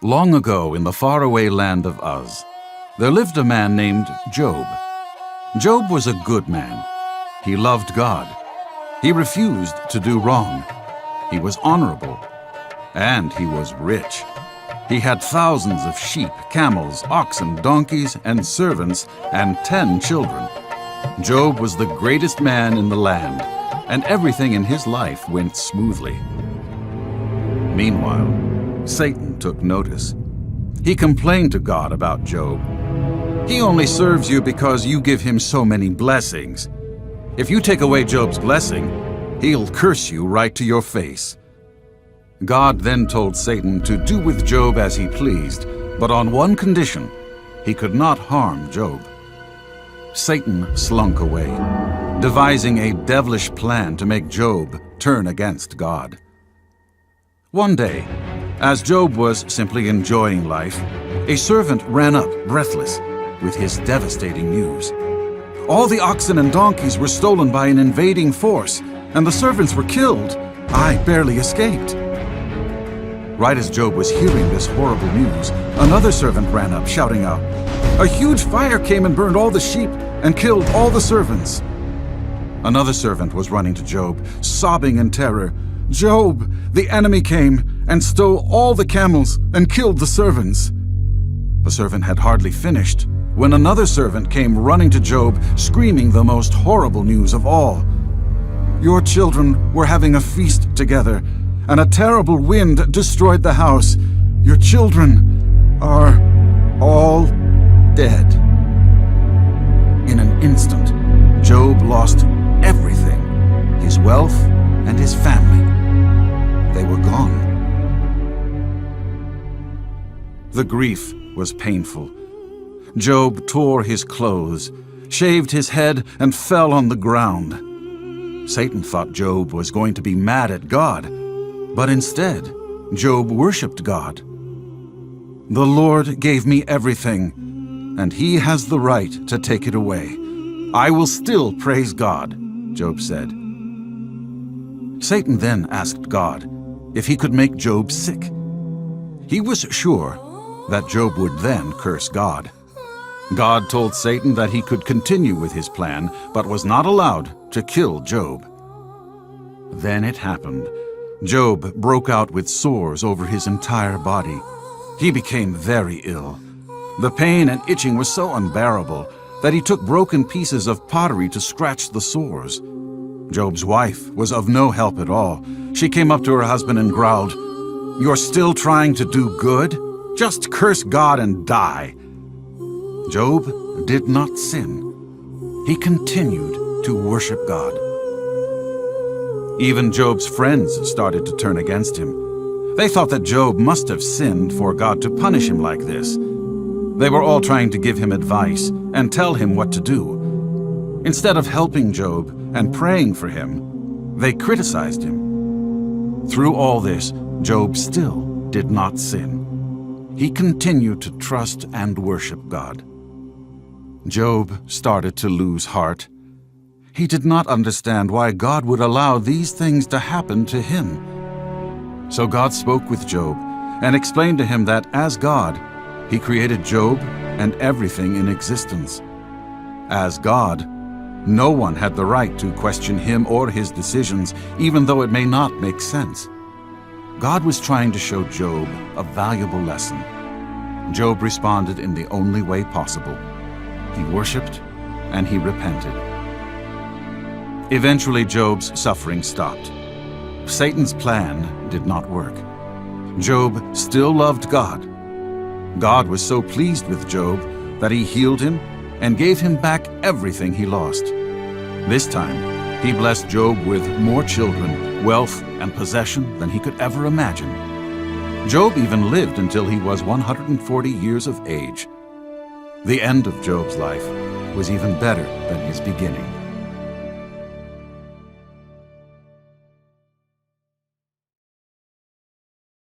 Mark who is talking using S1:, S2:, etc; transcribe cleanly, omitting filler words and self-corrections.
S1: Long ago, in the faraway land of Uz, there lived a man named Job. Job was a good man. He loved God. He refused to do wrong. He was honorable. And he was rich. He had thousands of sheep, camels, oxen, donkeys, and servants, and 10 children. Job was the greatest man in the land, and everything in his life went smoothly. Meanwhile, Satan took notice. He complained to God about Job. "He only serves you because you give him so many blessings. If you take away Job's blessing, he'll curse you right to your face." God then told Satan to do with Job as he pleased, but on one condition: he could not harm Job. Satan slunk away, devising a devilish plan to make Job turn against God. One day, as Job was simply enjoying life, a servant ran up, breathless, with his devastating news. All the oxen and donkeys were stolen by an invading force, and the servants were killed. I barely escaped. Right as Job was hearing this horrible news, another servant ran up, shouting out, "A huge fire came and burned all the sheep and killed all the servants." Another servant was running to Job, sobbing in terror, "Job, the enemy came and stole all the camels and killed the servants." The servant had hardly finished when another servant came running to Job, screaming the most horrible news of all. "Your children were having a feast together, and a terrible wind destroyed the house. Your children are all dead." In an instant, Job lost everything, his wealth and his family. They were gone. The grief was painful. Job tore his clothes, shaved his head, and fell on the ground. Satan thought Job was going to be mad at God, but instead, Job worshipped God. "The Lord gave me everything, and He has the right to take it away. I will still praise God," Job said. Satan then asked God if he could make Job sick. He was sure that Job would then curse God. God told Satan that he could continue with his plan, but was not allowed to kill Job. Then it happened. Job broke out with sores over his entire body. He became very ill. The pain and itching was so unbearable that he took broken pieces of pottery to scratch the sores. Job's wife was of no help at all. She came up to her husband and growled, "You're still trying to do good? Just curse God and die." Job did not sin. He continued to worship God. Even Job's friends started to turn against him. They thought that Job must have sinned for God to punish him like this. They were all trying to give him advice and tell him what to do. Instead of helping Job and praying for him, they criticized him. Through all this, Job still did not sin. He continued to trust and worship God. Job started to lose heart. He did not understand why God would allow these things to happen to him. So God spoke with Job and explained to him that as God, He created Job and everything in existence. As God, no one had the right to question Him or His decisions, even though it may not make sense. God was trying to show Job a valuable lesson. Job responded in the only way possible. He worshiped and he repented. Eventually, Job's suffering stopped. Satan's plan did not work. Job still loved God. God was so pleased with Job that He healed him and gave him back everything he lost. This time, He blessed Job with more children, wealth, and possession than he could ever imagine. Job even lived until he was 140 years of age. The end of Job's life was even better than his beginning.